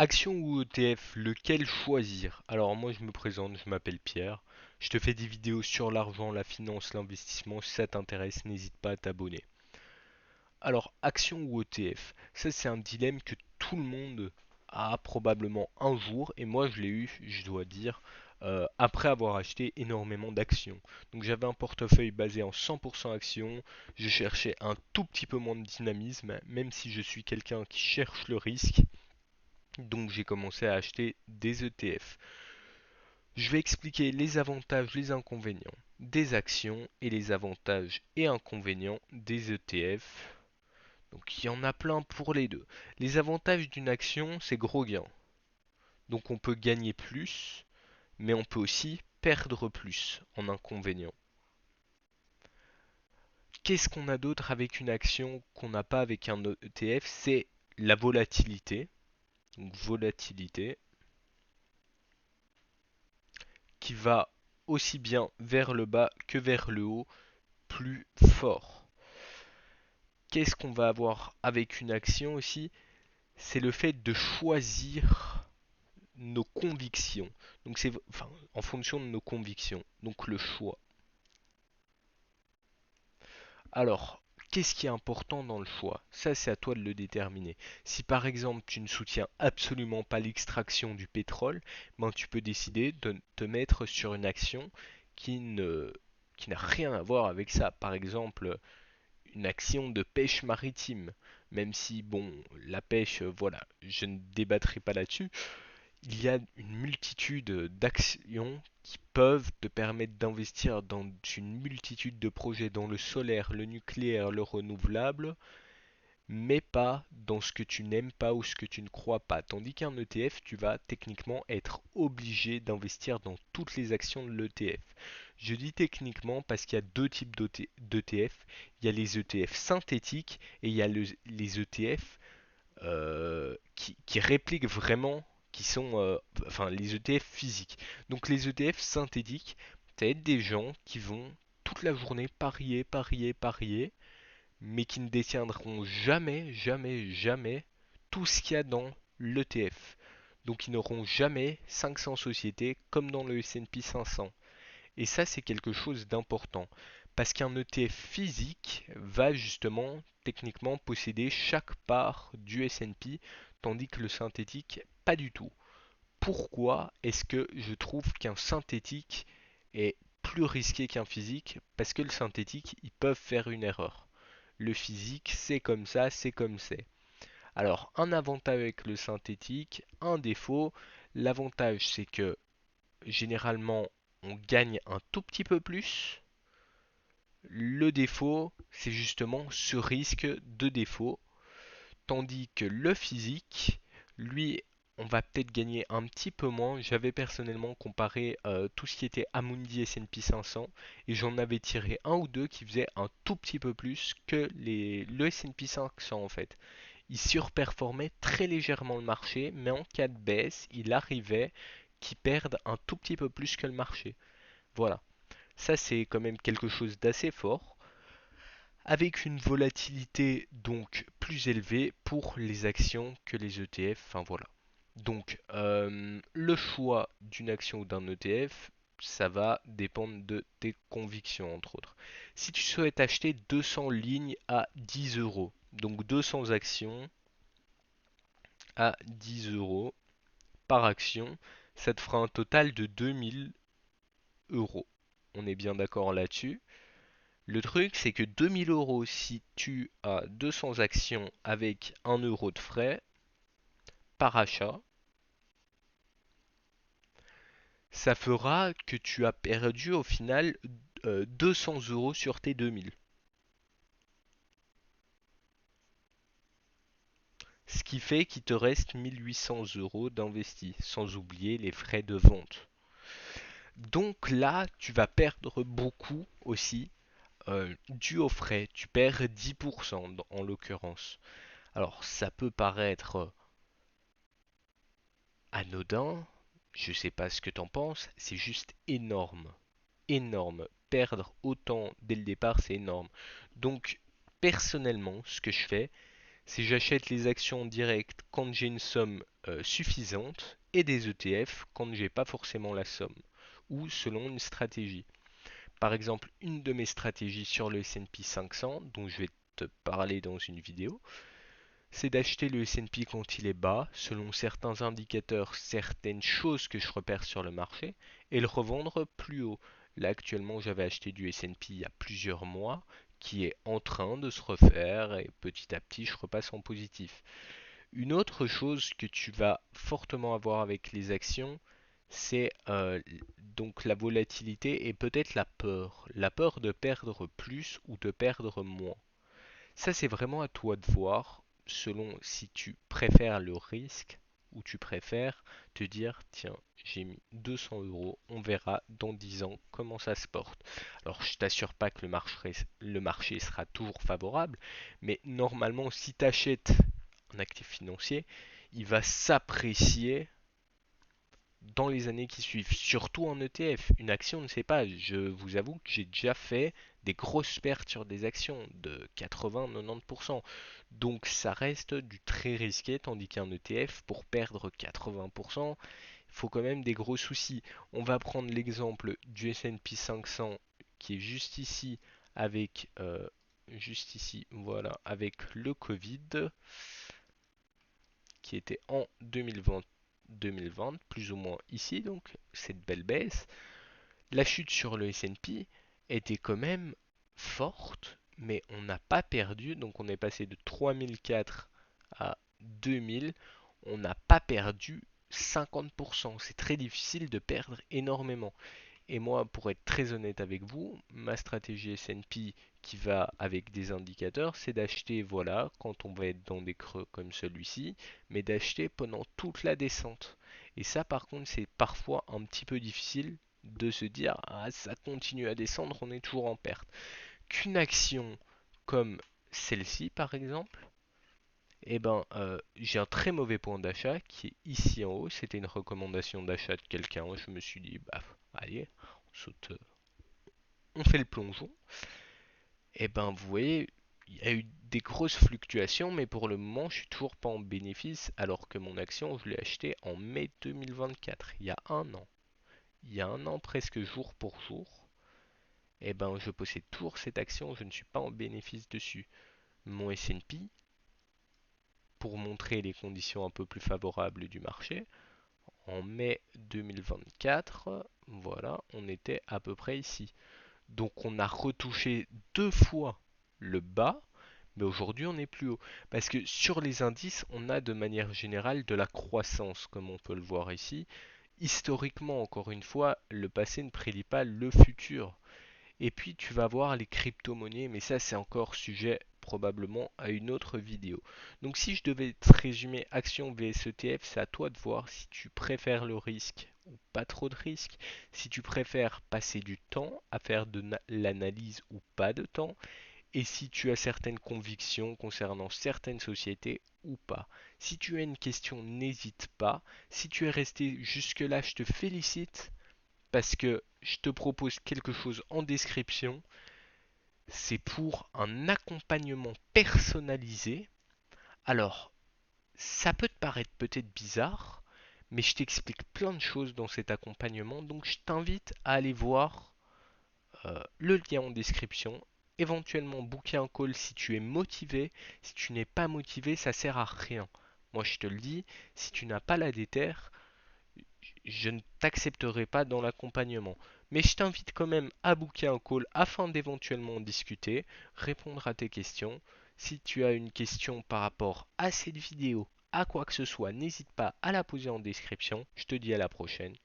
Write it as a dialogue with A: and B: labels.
A: Action ou ETF, lequel choisir? Alors moi je me présente, je m'appelle Pierre. Je te fais des vidéos sur l'argent, la finance, l'investissement. Si ça t'intéresse, n'hésite pas à t'abonner. Alors action ou ETF, ça c'est un dilemme que tout le monde a probablement un jour et moi je l'ai eu, je dois dire, après avoir acheté énormément d'actions. Donc j'avais un portefeuille basé en 100% actions, je cherchais un tout petit peu moins de dynamisme, même si je suis quelqu'un qui cherche le risque. Donc j'ai commencé à acheter des ETF. Je vais expliquer les avantages, les inconvénients des actions et les avantages et inconvénients des ETF. Donc il y en a plein pour les deux. Les avantages d'une action, c'est gros gain. Donc on peut gagner plus, mais on peut aussi perdre plus en inconvénient. Qu'est-ce qu'on a d'autre avec une action qu'on n'a pas avec un ETF? C'est la volatilité. Donc volatilité qui va aussi bien vers le bas que vers le haut, plus fort. Qu'est-ce qu'on va avoir avec une action aussi? C'est le fait de choisir nos convictions. Donc c'est enfin, en fonction de nos convictions. Donc le choix. Alors, qu'est-ce qui est important dans le choix? Ça, c'est à toi de le déterminer. Si par exemple tu ne soutiens absolument pas l'extraction du pétrole, ben, tu peux décider de te mettre sur une action qui ne qui n'a rien à voir avec ça. Par exemple, une action de pêche maritime. Même si, bon, la pêche, voilà, je ne débattrai pas là-dessus. Il y a une multitude d'actions qui peuvent te permettre d'investir dans une multitude de projets dans le solaire, le nucléaire, le renouvelable, mais pas dans ce que tu n'aimes pas ou ce que tu ne crois pas. Tandis qu'un ETF, tu vas techniquement être obligé d'investir dans toutes les actions de l'ETF. Je dis techniquement parce qu'il y a deux types d'ETF. Il y a les ETF synthétiques et il y a les ETF qui répliquent vraiment, qui sont enfin les ETF physiques. Donc les ETF synthétiques, ça va être des gens qui vont toute la journée parier, parier, parier, mais qui ne détiendront jamais, jamais, jamais tout ce qu'il y a dans l'ETF. Donc ils n'auront jamais 500 sociétés comme dans le S&P 500. Et ça, c'est quelque chose d'important. Parce qu'un ETF physique va justement techniquement posséder chaque part du S&P, tandis que le synthétique, pas du tout. Pourquoi est-ce que je trouve qu'un synthétique est plus risqué qu'un physique? Parce que le synthétique, ils peuvent faire une erreur. Le physique, c'est comme ça, c'est comme c'est. Alors, un avantage avec le synthétique, un défaut. L'avantage, c'est que généralement, on gagne un tout petit peu plus. Le défaut, c'est justement ce risque de défaut. Tandis que le physique, lui, on va peut-être gagner un petit peu moins. J'avais personnellement comparé tout ce qui était Amundi S&P 500 et j'en avais tiré un ou deux qui faisaient un tout petit peu plus que le S&P 500 en fait. Il surperformait très légèrement le marché, mais en cas de baisse, il arrivait qu'il perde un tout petit peu plus que le marché. Voilà. Ça, c'est quand même quelque chose d'assez fort, avec une volatilité donc plus élevée pour les actions que les ETF. Enfin voilà. Donc, le choix d'une action ou d'un ETF, ça va dépendre de tes convictions, entre autres. Si tu souhaites acheter 200 lignes à 10 euros, donc 200 actions à 10 euros par action, ça te fera un total de 2000 euros. On est bien d'accord là-dessus. Le truc, c'est que 2000 euros, si tu as 200 actions avec 1 euro de frais par achat, ça fera que tu as perdu au final 200 euros sur tes 2000. Ce qui fait qu'il te reste 1800 euros d'investis, sans oublier les frais de vente. Donc là, tu vas perdre beaucoup aussi dû aux frais. Tu perds 10% en l'occurrence. Alors ça peut paraître anodin, je sais pas ce que t'en penses, c'est juste énorme. Énorme. Perdre autant dès le départ, c'est énorme. Donc, personnellement, ce que je fais, C'est j'achète les actions en direct quand j'ai une somme suffisante et des ETF quand j'ai pas forcément la somme ou selon une stratégie. Par exemple, une de mes stratégies sur le S&P 500 dont je vais te parler dans une vidéo, c'est d'acheter le S&P quand il est bas, selon certains indicateurs, certaines choses que je repère sur le marché, et le revendre plus haut. Là, actuellement, j'avais acheté du S&P il y a plusieurs mois, qui est en train de se refaire, et petit à petit, je repasse en positif. Une autre chose que tu vas fortement avoir avec les actions, c'est donc la volatilité et peut-être la peur. La peur de perdre plus ou de perdre moins. Ça, c'est vraiment à toi de voir, selon si tu préfères le risque ou tu préfères te dire, tiens, j'ai mis 200 euros, on verra dans 10 ans comment ça se porte. Alors, je t'assure pas que le marché sera toujours favorable, mais normalement, si tu achètes un actif financier, il va s'apprécier dans les années qui suivent, surtout en ETF. Une action, on ne sait pas. Je vous avoue que j'ai déjà fait des grosses pertes sur des actions de 80-90%. Donc ça reste du très risqué, tandis qu'un ETF, pour perdre 80%, il faut quand même des gros soucis. On va prendre l'exemple du S&P 500 qui est juste ici, voilà, avec le Covid qui était en 2020, plus ou moins ici, donc cette belle baisse. La chute sur le S&P était quand même forte, mais on n'a pas perdu, donc on est passé de 3004 à 2000, on n'a pas perdu 50%. C'est très difficile de perdre énormément. Et moi, pour être très honnête avec vous, ma stratégie S&P qui va avec des indicateurs, c'est d'acheter, voilà, quand on va être dans des creux comme celui-ci, mais d'acheter pendant toute la descente. Et ça, par contre, c'est parfois un petit peu difficile de se dire, ah, ça continue à descendre, on est toujours en perte. Qu'une action comme celle-ci, par exemple, eh ben, j'ai un très mauvais point d'achat qui est ici en haut. C'était une recommandation d'achat de quelqu'un. Je me suis dit, bah, allez, on saute, on fait le plongeon. Et ben, vous voyez, il y a eu des grosses fluctuations, mais pour le moment, je suis toujours pas en bénéfice, alors que mon action, je l'ai achetée en mai 2024, il y a un an. Il y a un an, presque jour pour jour. Et ben, je possède toujours cette action, je ne suis pas en bénéfice dessus. Mon S&P, pour montrer les conditions un peu plus favorables du marché, en mai 2024, voilà, on était à peu près ici. Donc on a retouché deux fois le bas, mais aujourd'hui on est plus haut. Parce que sur les indices, on a de manière générale de la croissance, comme on peut le voir ici. Historiquement, encore une fois, le passé ne prédit pas le futur. Et puis tu vas voir les crypto-monnaies, mais ça c'est encore sujet probablement à une autre vidéo. Donc si je devais te résumer action vs ETF, c'est à toi de voir si tu préfères le risque ou pas trop de risque, si tu préfères passer du temps à faire de l'analyse ou pas de temps, et si tu as certaines convictions concernant certaines sociétés ou pas. Si tu as une question, n'hésite pas. Si tu es resté jusque-là, je te félicite parce que je te propose quelque chose en description. C'est pour un accompagnement personnalisé. Alors, ça peut te paraître peut-être bizarre, mais je t'explique plein de choses dans cet accompagnement. Donc, je t'invite à aller voir le lien en description. Éventuellement, booker un call si tu es motivé. Si tu n'es pas motivé, ça sert à rien. Moi, je te le dis, si tu n'as pas la déterre, je ne t'accepterai pas dans l'accompagnement. Mais je t'invite quand même à booker un call afin d'éventuellement discuter, répondre à tes questions. Si tu as une question par rapport à cette vidéo, à quoi que ce soit, n'hésite pas à la poser en description. Je te dis à la prochaine.